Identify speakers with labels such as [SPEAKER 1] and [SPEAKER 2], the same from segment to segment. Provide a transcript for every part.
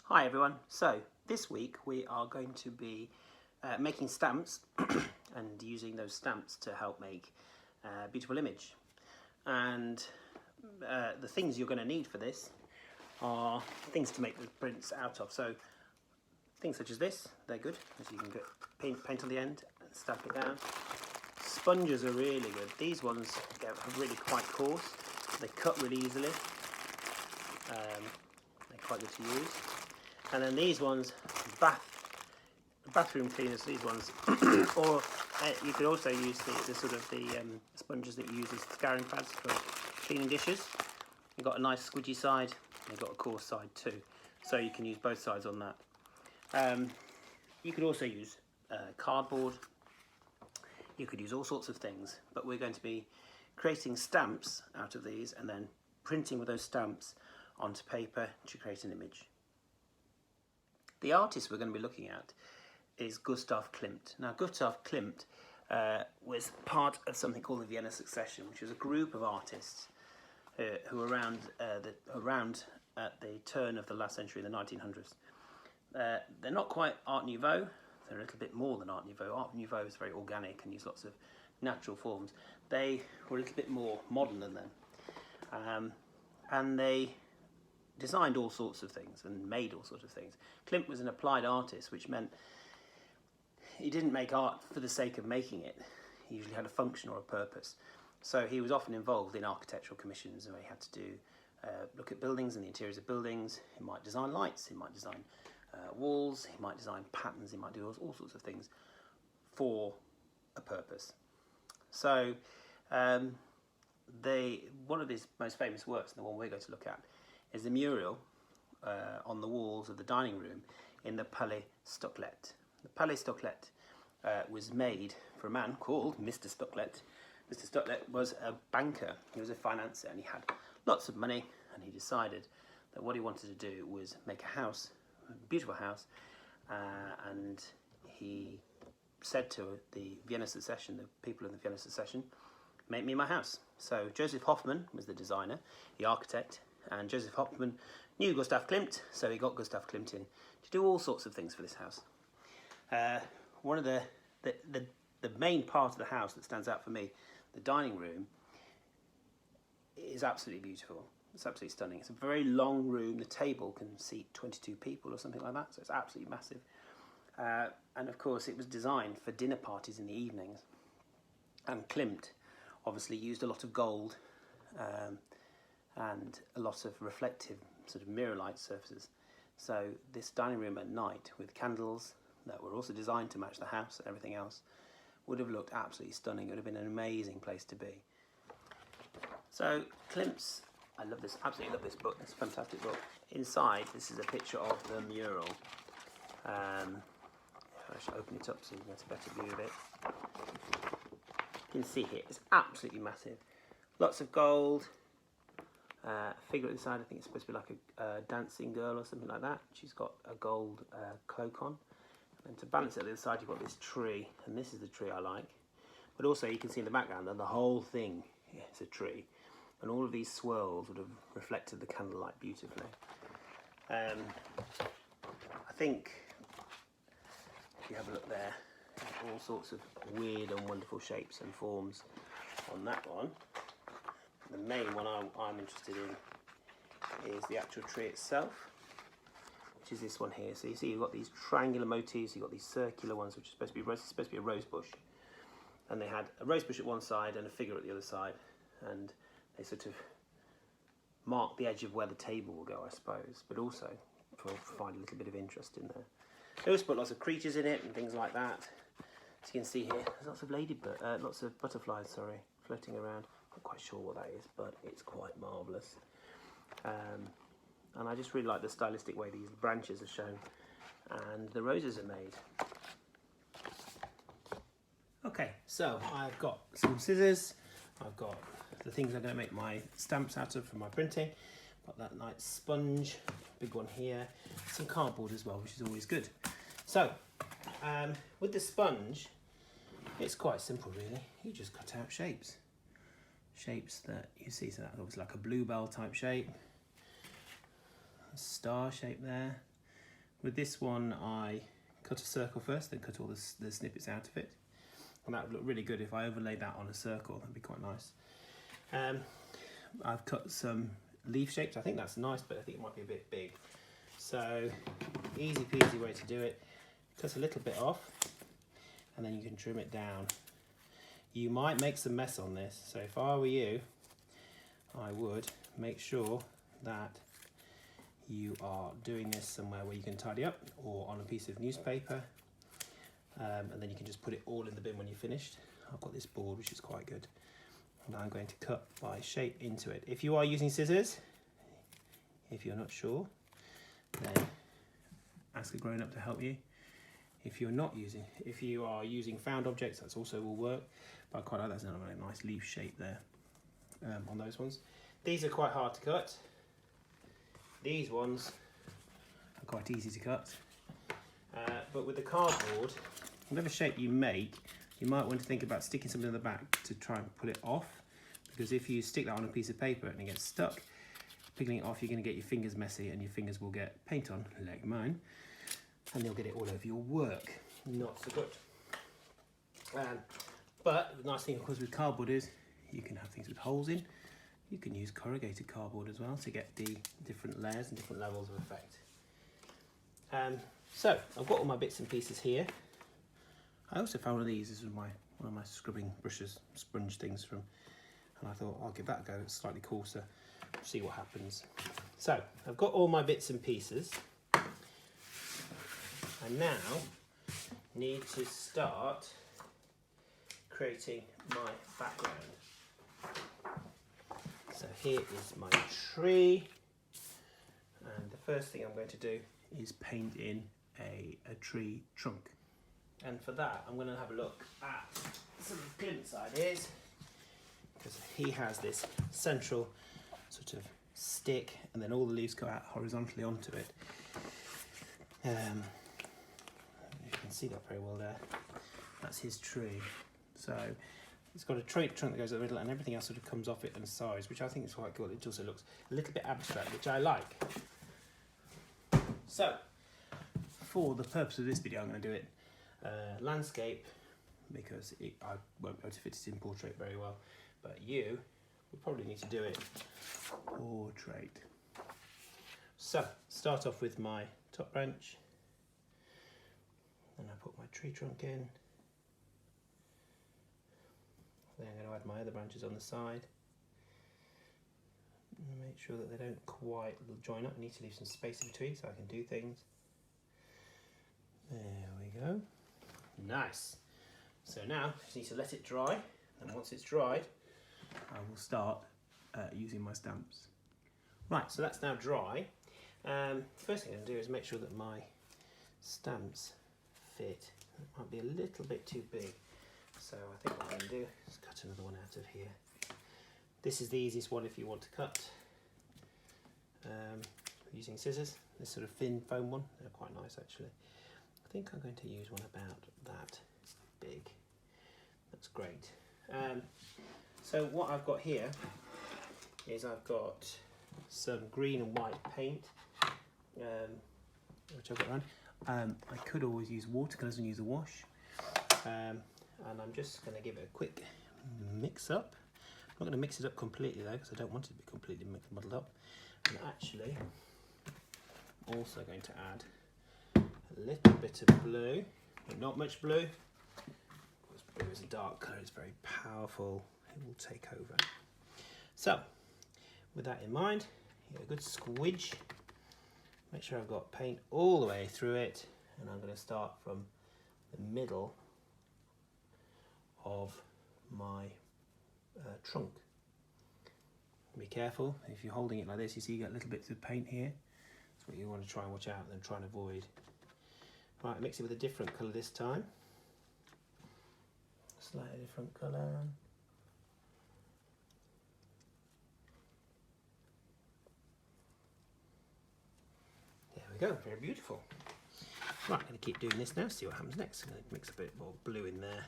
[SPEAKER 1] Hi everyone, so this week we are going to be making stamps and using those stamps to help make a beautiful image. And the things you're going to need for this are things to make the prints out of. So things such as this, they're good, as you can get paint on the end and stamp it down. Sponges are really good. These ones are really quite coarse, they cut really easily, they're quite good to use. And then these ones, bathroom cleaners, these ones, or you could also use the sponges that you use as scouring pads for cleaning dishes. You've got a nice squidgy side, and you've got a coarse side too, so you can use both sides on that. You could also use cardboard. You could use all sorts of things, but we're going to be creating stamps out of these and then printing with those stamps onto paper to create an image. The artist we're going to be looking at is Gustav Klimt. Now, Gustav Klimt was part of something called the Vienna Succession, which was a group of artists who were around at the turn of the last century, in the 1900s. They're not quite Art Nouveau, they're a little bit more than Art Nouveau. Art Nouveau is very organic and used lots of natural forms. They were a little bit more modern than them. And they designed all sorts of things and made all sorts of things. Klimt was an applied artist, which meant he didn't make art for the sake of making it. He usually had a function or a purpose. So he was often involved in architectural commissions, where he had to do look at buildings and the interiors of buildings. He might design lights, he might design walls, he might design patterns, he might do all sorts of things for a purpose. So one of his most famous works, and the one we're going to look at, is the mural on the walls of the dining room in the Palais Stocklet. The Palais Stocklet was made for a man called Mr. Stocklet. Mr. Stocklet was a banker, he was a financier, and he had lots of money, and he decided that what he wanted to do was make a house, a beautiful house, and he said to the Vienna Succession, the people in the Vienna Succession, make me my house. So Joseph Hoffmann was the designer, the architect, and Joseph Hoffmann knew Gustav Klimt, so he got Gustav Klimt in to do all sorts of things for this house. One of the main part of the house that stands out for me, the dining room, is absolutely beautiful. It's absolutely stunning. It's a very long room. The table can seat 22 people or something like that, so it's absolutely massive. And of course, it was designed for dinner parties in the evenings. And Klimt obviously used a lot of gold and a lot of reflective sort of mirror light surfaces. So this dining room at night with candles that were also designed to match the house and everything else would have looked absolutely stunning. It would have been an amazing place to be. So Klimt's, I love this, absolutely love this book. It's a fantastic book. Inside, this is a picture of the mural. I should open it up so you can get a better view of it. You can see here, it's absolutely massive. Lots of gold. Figure at the side, I think it's supposed to be like a dancing girl or something like that. She's got a gold cloak on. And to balance it at the other side, you've got this tree, and this is the tree I like. But also you can see in the background that the whole thing is a tree. And all of these swirls would have reflected the candlelight beautifully. I think, if you have a look there, all sorts of weird and wonderful shapes and forms on that one. The main one I'm interested in is the actual tree itself, which is this one here. So you see you've got these triangular motifs, you've got these circular ones, which is supposed to be a rose bush. And they had a rose bush at one side and a figure at the other side. And they sort of mark the edge of where the table will go, I suppose, but also provide a little bit of interest in there. They also put lots of creatures in it and things like that. As you can see here, there's lots of butterflies, floating around. Not quite sure what that is, but it's quite marvellous. And I just really like the stylistic way these branches are shown and the roses are made. Okay, so I've got some scissors, I've got the things I'm going to make my stamps out of for my printing. Got that nice sponge, big one here, some cardboard as well, which is always good. So, with the sponge, it's quite simple really. You just cut out shapes. Shapes that you see, so that looks like a bluebell type shape. A star shape there. With this one, I cut a circle first, then cut all the snippets out of it. And that would look really good if I overlaid that on a circle. That'd be quite nice. I've cut some leaf shapes. I think that's nice, but I think it might be a bit big. So easy peasy way to do it. Cut a little bit off, and then you can trim it down. You might make some mess on this, so if I were you, I would make sure that you are doing this somewhere where you can tidy up, or on a piece of newspaper, and then you can just put it all in the bin when you're finished. I've got this board which is quite good, and I'm going to cut by shape into it. If you are using scissors, if you're not sure, then ask a grown-up to help you. If you are using found objects, that's also will work, but I quite like that's another nice leaf shape there on those ones. These are quite hard to cut. These ones are quite easy to cut, but with the cardboard, whatever shape you make, you might want to think about sticking something in the back to try and pull it off, because if you stick that on a piece of paper and it gets stuck, picking it off, you're going to get your fingers messy, and your fingers will get paint on, like mine, and they'll get it all over your work. Not so good. But the nice thing, of course, with cardboard is you can have things with holes in. You can use corrugated cardboard as well to get the different layers and different levels of effect. So I've got all my bits and pieces here. I also found one of these. This is one of my scrubbing brushes, sponge things from, and I thought I'll give that a go. It's slightly coarser. See what happens. So I've got all my bits and pieces. I now need to start creating my background. So here is my tree, and the first thing I'm going to do is paint in a tree trunk. And for that, I'm going to have a look at some of Klimt's ideas, because he has this central sort of stick, and then all the leaves go out horizontally onto it. You can see that very well there. That's his tree. So it's got a trunk that goes in the middle, and everything else sort of comes off it and sides, which I think is quite cool. It also looks a little bit abstract, which I like. So for the purpose of this video, I'm going to do it landscape, because I won't be able to fit it in portrait very well, but you will probably need to do it portrait. So start off with my top branch, then I put my tree trunk in, then I'm going to add my other branches on the side, make sure that they don't quite join up. I need to leave some space in between so I can do things. There we go. Nice. So now I just need to let it dry, and once it's dried, I will start using my stamps. Right, so that's now dry. First thing I'm going to do is make sure that my stamps fit. It might be a little bit too big, so I think what I'm going to do is cut another one out of here. This is the easiest one if you want to cut using scissors. This sort of thin foam one, they're quite nice actually. I think I'm going to use one about that big. That's great. So what I've got here is I've got some green and white paint, which I've got around. I could always use watercolours and use a wash, and I'm just going to give it a quick mix up. I'm not going to mix it up completely though, because I don't want it to be completely muddled up. I'm actually also going to add a little bit of blue, but not much blue, because blue is a dark colour, it's very powerful, it will take over. So with that in mind, get a good squidge, make sure I've got paint all the way through it, and I'm going to start from the middle of my trunk. Be careful, if you're holding it like this, you see you get little bits of paint here. That's what you want to try and watch out and try and avoid. Right, mix it with a different colour this time. Slightly different colour. There we go, very beautiful. Right, I'm going to keep doing this now, see what happens next. I'm going to mix a bit more blue in there.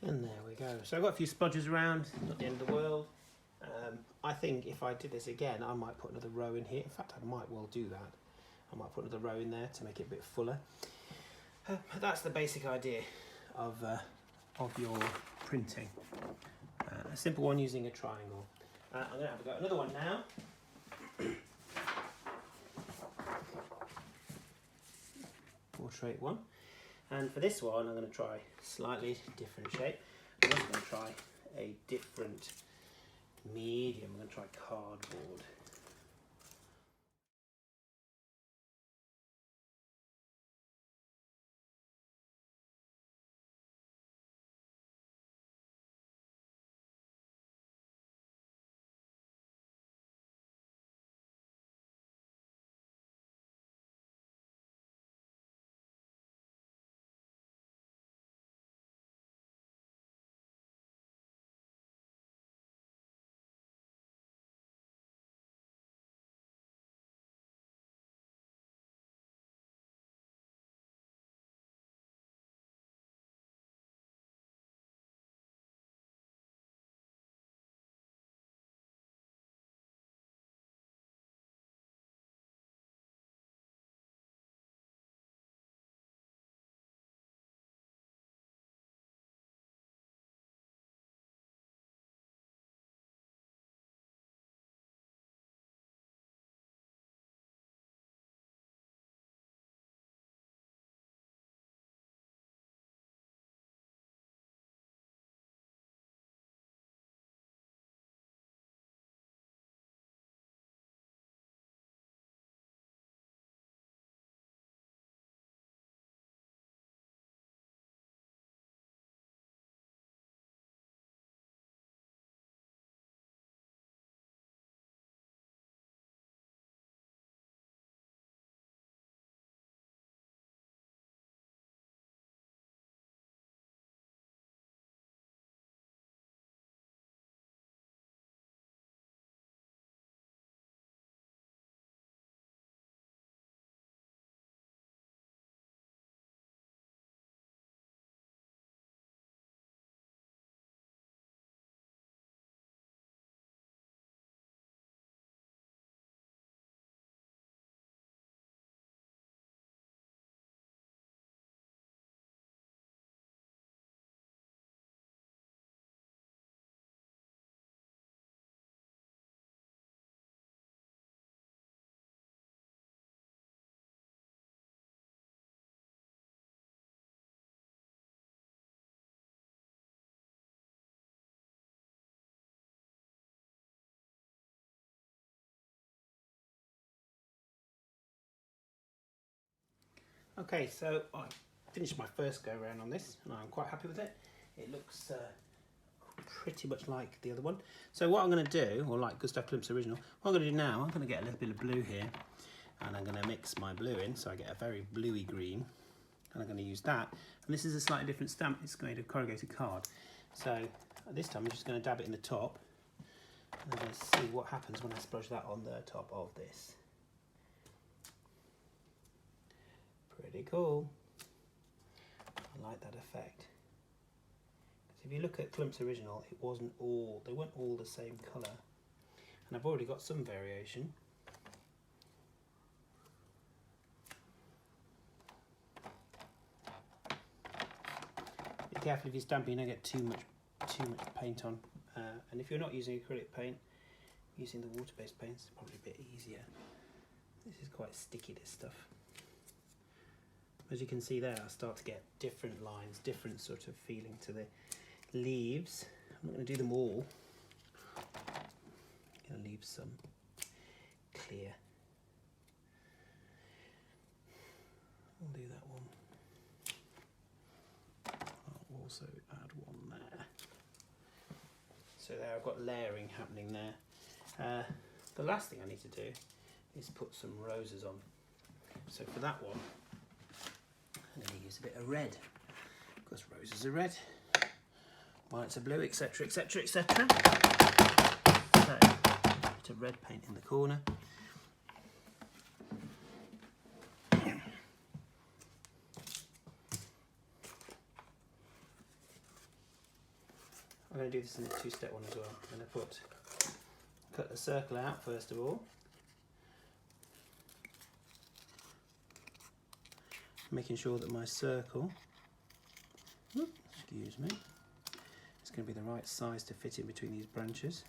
[SPEAKER 1] And there we go. So I've got a few splodges around, not the end of the world. I think if I did this again, I might put another row in here. In fact, I might well do that. I might put another row in there to make it a bit fuller. That's the basic idea of your printing. A simple one using a triangle. I'm going to have a go at another one now. Portrait one. And for this one, I'm going to try slightly different shape. I'm also going to try a different medium. I'm going to try cardboard. Okay, so I finished my first go around on this and I'm quite happy with it. It looks pretty much like the other one. So what I'm going to do, or like Gustav Klimt's original, what I'm going to do now, I'm going to get a little bit of blue here and I'm going to mix my blue in so I get a very bluey green, and I'm going to use that. And this is a slightly different stamp. It's made of corrugated card. So this time I'm just going to dab it in the top and I'm going to see what happens when I splodge that on the top of this. Pretty cool. I like that effect. If you look at Klimt's original, they weren't all the same colour. And I've already got some variation. Be careful if you're stamping, you don't get too much paint on. And if you're not using acrylic paint, using the water-based paints is probably a bit easier. This is quite sticky, this stuff. As you can see there, I start to get different lines, different sort of feeling to the leaves. I'm not going to do them all. I'm going to leave some clear. I'll do that one. I'll also add one there. So there, I've got layering happening there. The last thing I need to do is put some roses on. So for that one, I'm going to use a bit of red, because roses are red, violets are blue, etc, etc, etc. So, a bit of red paint in the corner. I'm going to do this in a two-step one as well. I'm going to cut the circle out first of all, making sure that my circle, excuse me, it's going to be the right size to fit in between these branches.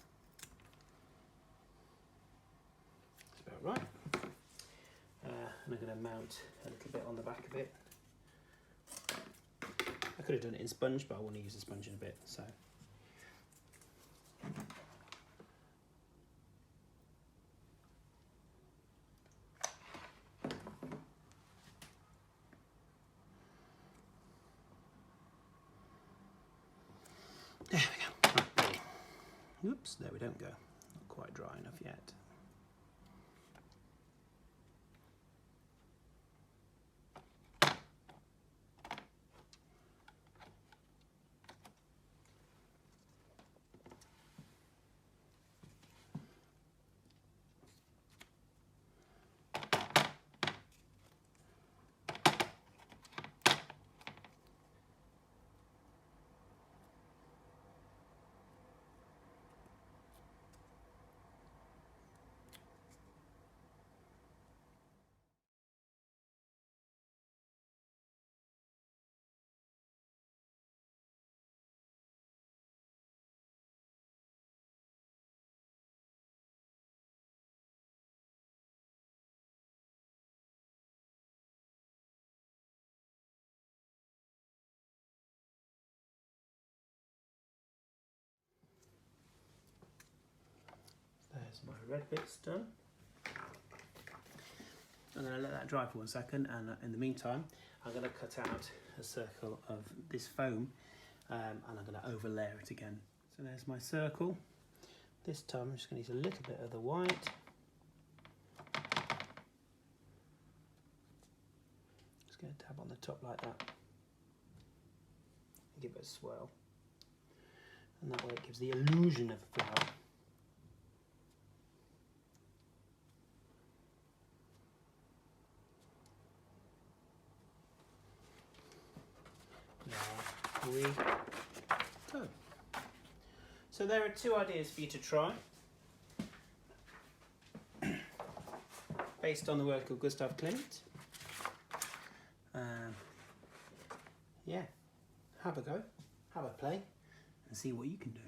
[SPEAKER 1] That's about right. And I'm going to mount a little bit on the back of it. I could have done it in sponge, but I want to use the sponge in a bit, so. There we go. Right. Oops, there we don't go. Not quite dry enough yet. There's my red bits done. I'm going to let that dry for 1 second, and in the meantime I'm going to cut out a circle of this foam, and I'm going to overlay it again. So there's my circle. This time I'm just going to use a little bit of the white. Just going to tap on the top like that. Give it a swirl. And that way it gives the illusion of a flower. There we go. So there are 2 ideas for you to try, based on the work of Gustav Klimt. Yeah, have a go, have a play, and see what you can do.